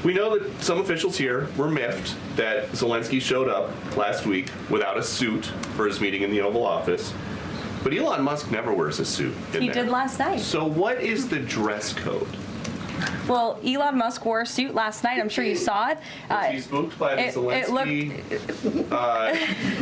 We know that some officials here were miffed that Zelensky showed up last week without a suit for his meeting in the Oval Office. But Elon Musk never wears a suit. He did last night. So what is the dress code? Well, Elon Musk wore a suit last night. I'm sure you saw it. Was he spooked by the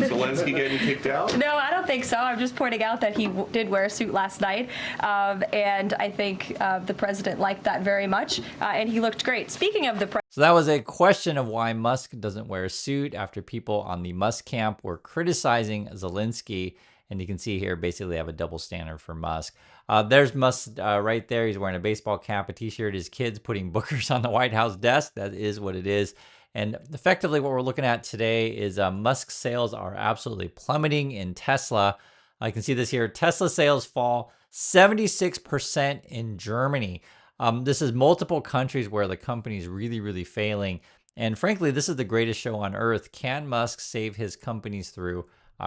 Zelensky getting kicked out? No, I don't think so. I'm just pointing out that he did wear a suit last night. And I think the president liked that very much. And he looked great. Speaking of the president. So that was a question of why Musk doesn't wear a suit after people on the Musk camp were criticizing Zelensky. And you can see here, basically, they have a double standard for Musk. There's Musk right there. He's wearing a baseball cap, a t-shirt. His kid's putting bookers on the White House desk. That is what it is. And effectively, what we're looking at today is Musk's sales are absolutely plummeting in Tesla. I can see this here. Tesla sales fall 76% in Germany. This is multiple countries where the company is really, really failing. And frankly, this is the greatest show on earth. Can Musk save his companies through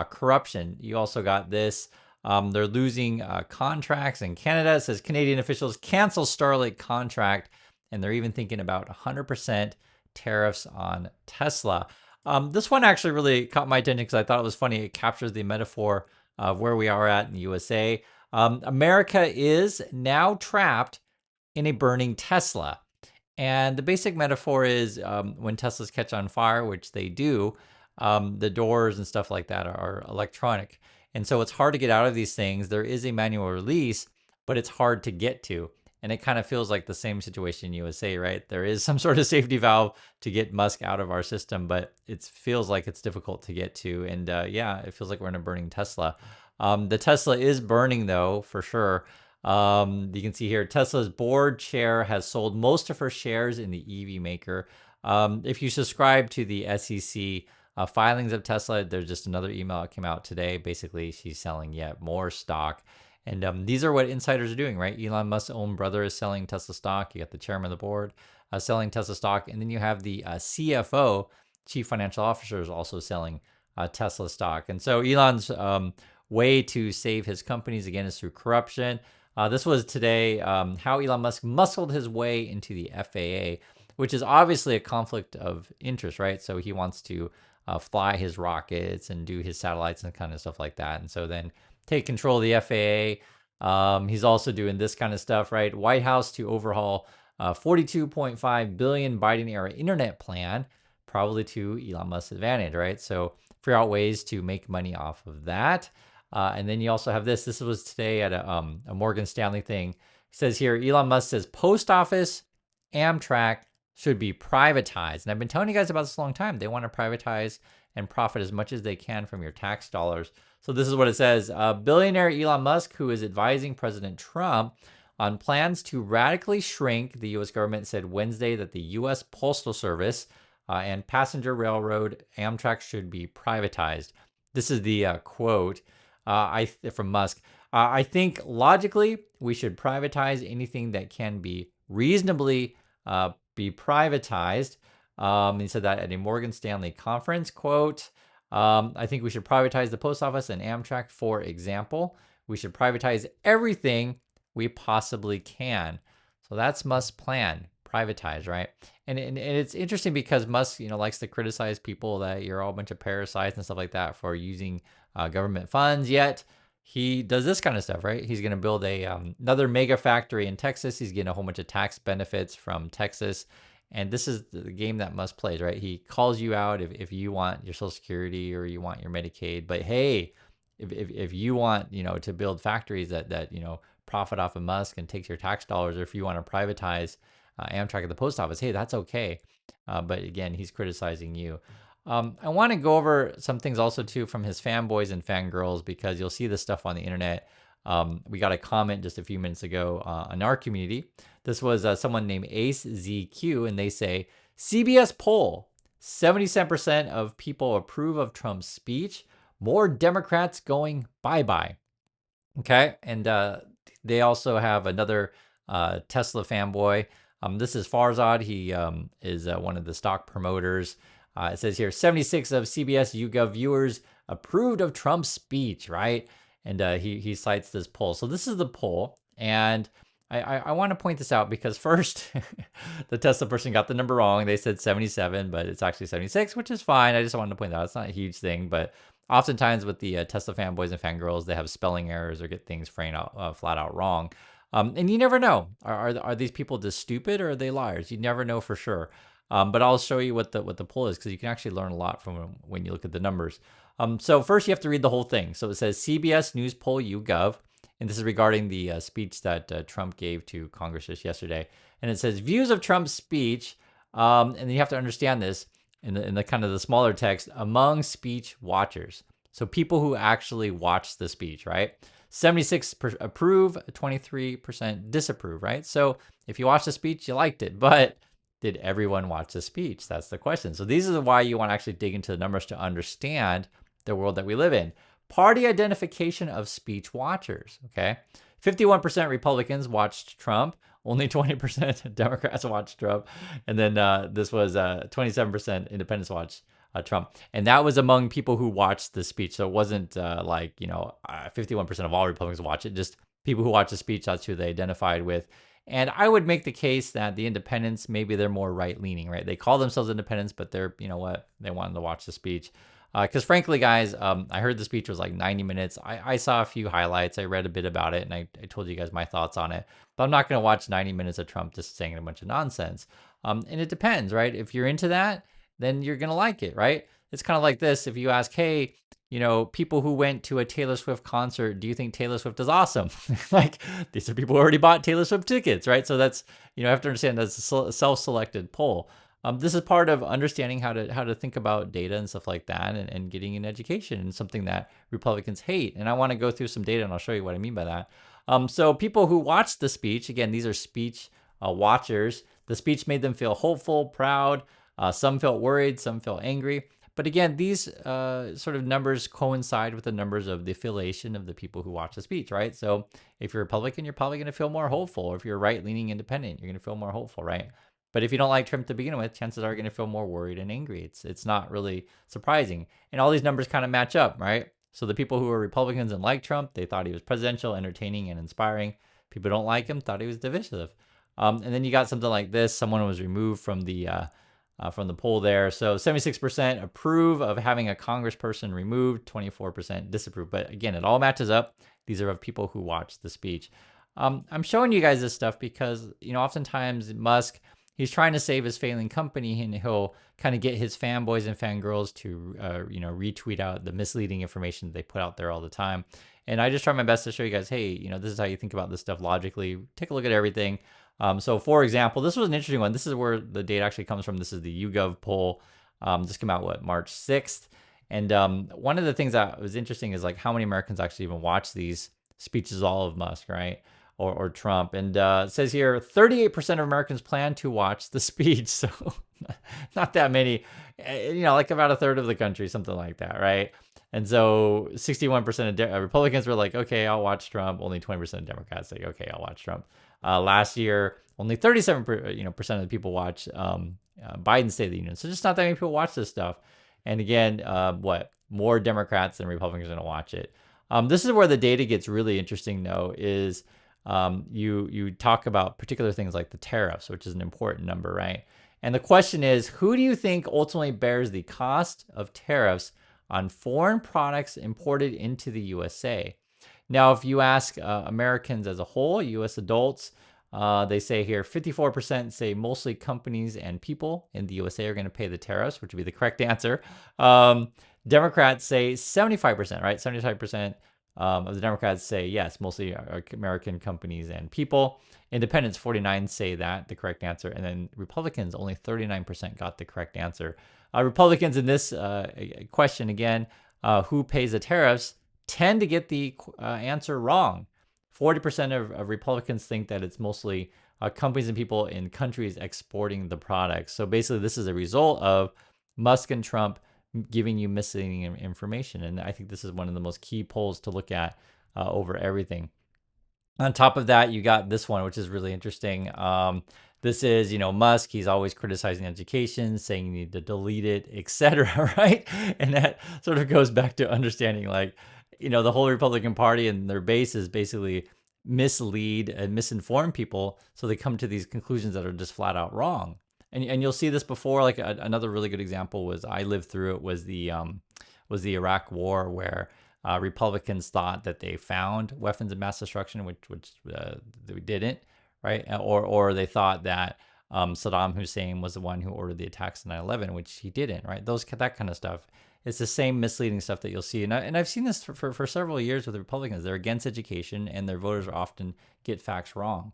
corruption? You also got this. They're losing contracts in Canada. It says Canadian officials cancel Starlink contract, and they're even thinking about 100% tariffs on Tesla. This one actually really caught my attention because I thought it was funny. It captures the metaphor of where we are at in the USA. America is now trapped in a burning Tesla. And the basic metaphor is when Teslas catch on fire, which they do, the doors and stuff like that are electronic. And so it's hard to get out of these things. There is a manual release, but it's hard to get to. And it kind of feels like the same situation in USA, right? There is some sort of safety valve to get Musk out of our system, but it feels like it's difficult to get to. And yeah, it feels like we're in a burning Tesla. The Tesla is burning though, for sure. You can see here, Tesla's board chair has sold most of her shares in the EV maker. If you subscribe to the SEC filings of Tesla, there's just another email that came out today. Basically, she's selling yet more stock. And these are what insiders are doing, right? Elon Musk's own brother is selling Tesla stock. You got the chairman of the board selling Tesla stock. And then you have the CFO, chief financial officer, is also selling Tesla stock. And so Elon's way to save his companies, again, is through corruption. This was today how Elon Musk muscled his way into the FAA, which is obviously a conflict of interest, right? So he wants to fly his rockets and do his satellites and kind of stuff like that. And so then take control of the FAA. He's also doing this kind of stuff, right? White House to overhaul $42.5 billion Biden-era internet plan, probably to Elon Musk's advantage, right? So figure out ways to make money off of that. And then you also have this. This was today at a Morgan Stanley thing. It says here, Elon Musk says post office, Amtrak should be privatized. And I've been telling you guys about this a long time. They want to privatize and profit as much as they can from your tax dollars. So this is what it says. Billionaire Elon Musk, who is advising President Trump on plans to radically shrink the U.S. government, said Wednesday that the U.S. Postal Service and passenger railroad Amtrak should be privatized. This is the quote from Musk. I think logically we should privatize anything that can be reasonably be privatized. He said that at a Morgan Stanley conference, quote, I think we should privatize the post office and Amtrak, for example. We should privatize everything we possibly can. So that's Musk's plan, privatize, right? And it's interesting because Musk, likes to criticize people that you're all a bunch of parasites and stuff like that for using government funds. Yet he does this kind of stuff, right? He's going to build another mega factory in Texas. He's getting a whole bunch of tax benefits from Texas. And this is the game that Musk plays, right? He calls you out if you want your Social Security or you want your Medicaid. But hey, if you want, to build factories that profit off of Musk and takes your tax dollars, or if you want to privatize Amtrak at the post office, hey, that's okay. But again, he's criticizing you. I want to go over some things also too from his fanboys and fangirls, because you'll see this stuff on the internet. We got a comment just a few minutes ago on our community. This was someone named Ace ZQ, and they say, CBS poll, 77% of people approve of Trump's speech. More Democrats going bye-bye. Okay, and they also have another Tesla fanboy. This is Farzad. He is one of the stock promoters. It says here, 76 of CBS YouGov viewers approved of Trump's speech, right? And he cites this poll. So this is the poll. And I want to point this out because first, the Tesla person got the number wrong. They said 77, but it's actually 76, which is fine. I just wanted to point that out. It's not a huge thing, but oftentimes with the Tesla fanboys and fangirls, they have spelling errors or get things flat out wrong. And you never know. Are these people just stupid or are they liars? You never know for sure. But I'll show you what the poll is because you can actually learn a lot from when you look at the numbers. So first you have to read the whole thing. So it says CBS News Poll YouGov. And this is regarding the speech that Trump gave to Congress just yesterday. And it says views of Trump's speech, and then you have to understand this in the kind of the smaller text, among speech watchers. So people who actually watch the speech, right? 76% approve, 23% disapprove, right? So if you watched the speech, you liked it, but did everyone watch the speech? That's the question. So these are why you want to actually dig into the numbers to understand the world that we live in. Party identification of speech watchers, okay? 51% Republicans watched Trump, only 20% Democrats watched Trump, and then this was 27% independents watched Trump. And that was among people who watched the speech. So it wasn't 51% of all Republicans watch it, just people who watch the speech, that's who they identified with. And I would make the case that the independents, maybe they're more right-leaning, right? They call themselves independents, but they're, you know what, they wanted to watch the speech. Because frankly, guys, I heard the speech was like 90 minutes. I saw a few highlights. I read a bit about it, and I told you guys my thoughts on it. But I'm not going to watch 90 minutes of Trump just saying a bunch of nonsense. And it depends, right? If you're into that, then you're going to like it, right? It's kind of like this. If you ask, hey, people who went to a Taylor Swift concert, do you think Taylor Swift is awesome? Like, these are people who already bought Taylor Swift tickets, right? So that's, you have to understand that's a self-selected poll. This is part of understanding how to think about data and stuff like that and getting an education, and something that Republicans hate. And I want to go through some data and I'll show you what I mean by that. So people who watched the speech, again, these are speech watchers. The speech made them feel hopeful, proud. Some felt worried, some felt angry. But again, these sort of numbers coincide with the numbers of the affiliation of the people who watch the speech, right? So if you're Republican, you're probably going to feel more hopeful. Or if you're right-leaning independent, you're going to feel more hopeful, right? But if you don't like Trump to begin with, chances are you're going to feel more worried and angry. It's not really surprising. And all these numbers kind of match up, right? So the people who are Republicans and like Trump, they thought he was presidential, entertaining, and inspiring. People who don't like him thought he was divisive. And then you got something like this. Someone was removed from the poll there. So 76% approve of having a congressperson removed, 24% disapprove. But again, it all matches up. These are of people who watched the speech. I'm showing you guys this stuff because, oftentimes Musk, he's trying to save his failing company, and he'll kind of get his fanboys and fangirls to, retweet out the misleading information that they put out there all the time. And I just try my best to show you guys, hey, this is how you think about this stuff logically. Take a look at everything. So for example, this was an interesting one. This is where the data actually comes from. This is the YouGov poll. This came out, March 6th. And one of the things that was interesting is like how many Americans actually even watch these speeches, all of Musk, right? Or Trump. And it says here, 38% of Americans plan to watch the speech. So not that many, like about a third of the country, something like that, right? And so 61% of Republicans were like, okay, I'll watch Trump. Only 20% of Democrats say, okay, I'll watch Trump. Last year, only 37% percent of the people watch Biden's State of the Union. So just not that many people watch this stuff. And again, more Democrats than Republicans are going to watch it. This is where the data gets really interesting, though, is you talk about particular things like the tariffs, which is an important number, right? And the question is, who do you think ultimately bears the cost of tariffs on foreign products imported into the USA? Now, if you ask Americans as a whole, U.S. adults, they say here 54% say mostly companies and people in the USA are going to pay the tariffs, which would be the correct answer. Democrats say 75%, right? 75% of the Democrats say yes, mostly American companies and people. Independents, 49 say that, the correct answer. And then Republicans, only 39% got the correct answer. Republicans in this question, again, who pays the tariffs, tend to get the answer wrong. 40% of Republicans think that it's mostly companies and people in countries exporting the products. So basically, this is a result of Musk and Trump giving you misleading information. And I think this is one of the most key polls to look at over everything. On top of that, you got this one, which is really interesting. This is, Musk, he's always criticizing education, saying you need to delete it, etc., right? And that sort of goes back to understanding, the whole Republican Party and their base is basically mislead and misinform people, so they come to these conclusions that are just flat out wrong. And you'll see this before. Like another really good example was, I lived through it, was the Iraq War, where Republicans thought that they found weapons of mass destruction, which they didn't, right? Or they thought that Saddam Hussein was the one who ordered the attacks in 9/11, which he didn't, right? That kind of stuff. It's the same misleading stuff that you'll see. And I've seen this for several years with the Republicans. They're against education, and their voters often get facts wrong.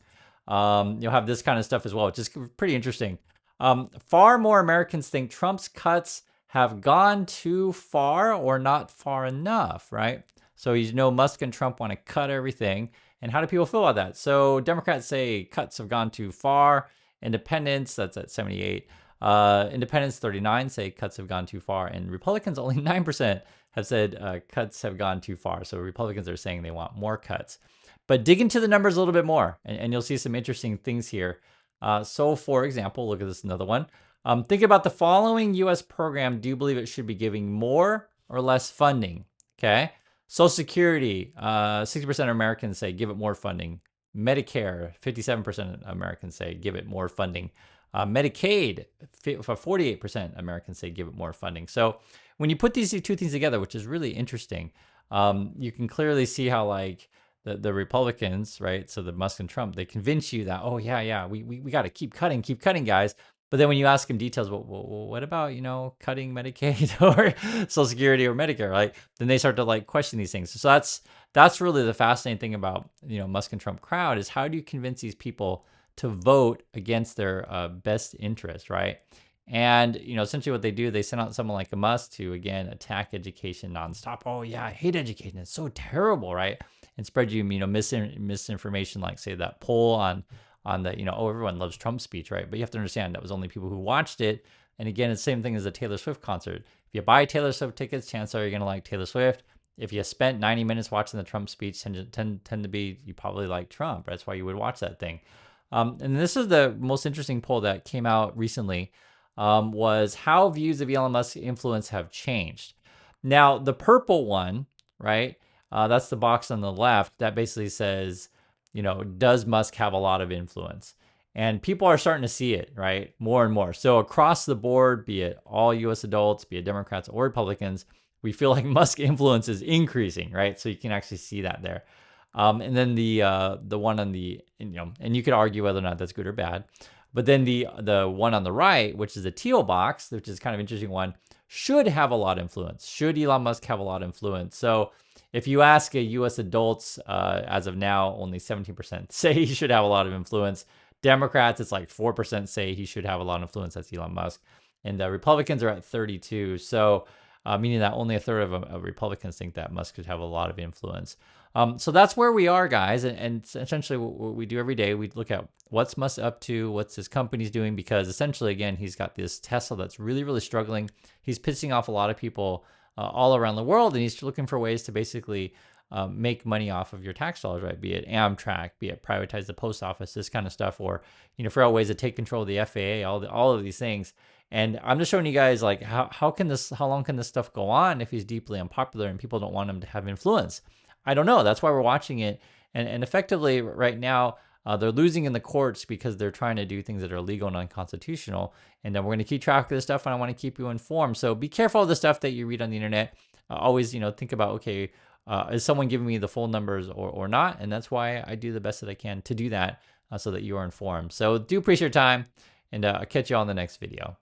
You'll have this kind of stuff as well, which is pretty interesting. Far more Americans think Trump's cuts have gone too far or not far enough, right? So Musk and Trump want to cut everything. And how do people feel about that? So Democrats say cuts have gone too far. Independents, that's at 78. Independents, 39, say cuts have gone too far. And Republicans, only 9% have said cuts have gone too far. So Republicans are saying they want more cuts. But dig into the numbers a little bit more, and you'll see some interesting things here. So, for example, look at this, another one. Think about the following U.S. program. Do you believe it should be giving more or less funding? Okay. Social Security, 60% of Americans say give it more funding. Medicare, 57% of Americans say give it more funding. Medicaid, 48% of Americans say give it more funding. So when you put these two things together, which is really interesting, you can clearly see how, like, the Republicans, right? So the Musk and Trump, they convince you that, oh yeah, we got to keep cutting, guys. But then when you ask them details, well, what about, cutting Medicaid or Social Security or Medicare, right? Then they start to, like, question these things. So that's really the fascinating thing about, Musk and Trump crowd, is how do you convince these people to vote against their best interest, right? And, essentially what they do, they send out someone like a Musk to, again, attack education nonstop. Oh yeah, I hate education. It's so terrible, right? And spread you, misinformation, like, say, that poll on the, oh, everyone loves Trump's speech, right? But you have to understand that was only people who watched it. And again, it's the same thing as a Taylor Swift concert. If you buy Taylor Swift tickets, chances are you're going to like Taylor Swift. If you spent 90 minutes watching the Trump speech, tend to be, you probably like Trump. That's why you would watch that thing. And this is the most interesting poll that came out recently, was how views of Elon Musk's influence have changed. Now, the purple one, right? That's the box on the left that basically says, does Musk have a lot of influence? And people are starting to see it, right? More and more. So across the board, be it all U.S. adults, be it Democrats or Republicans, we feel like Musk influence is increasing, right? So you can actually see that there. And then the one on the, and you could argue whether or not that's good or bad. But then the one on the right, which is the teal box, which is kind of an interesting one, should have a lot of influence. Should Elon Musk have a lot of influence? So if you ask a U.S. adults, as of now, only 17% say he should have a lot of influence. Democrats, it's like 4% say he should have a lot of influence. That's Elon Musk. And Republicans are at 32. So meaning that only a third of Republicans think that Musk could have a lot of influence. So that's where we are, guys. And essentially what we do every day, we look at what's Musk up to, what's his company's doing, because essentially, again, he's got this Tesla that's really, really struggling. He's pissing off a lot of people all around the world, and he's looking for ways to basically make money off of your tax dollars, right? Be it Amtrak, be it privatize the post office, this kind of stuff, or figure out ways to take control of the FAA, all of these things. And I'm just showing you guys, like, how long can this stuff go on if he's deeply unpopular and people don't want him to have influence? I don't know. That's why we're watching it. And effectively right now, they're losing in the courts because they're trying to do things that are illegal and unconstitutional. And we're going to keep track of this stuff, and I want to keep you informed. So be careful of the stuff that you read on the internet. Always, think about, okay, is someone giving me the full numbers or not? And that's why I do the best that I can to do that, so that you are informed. So do appreciate your time, and I'll catch you on the next video.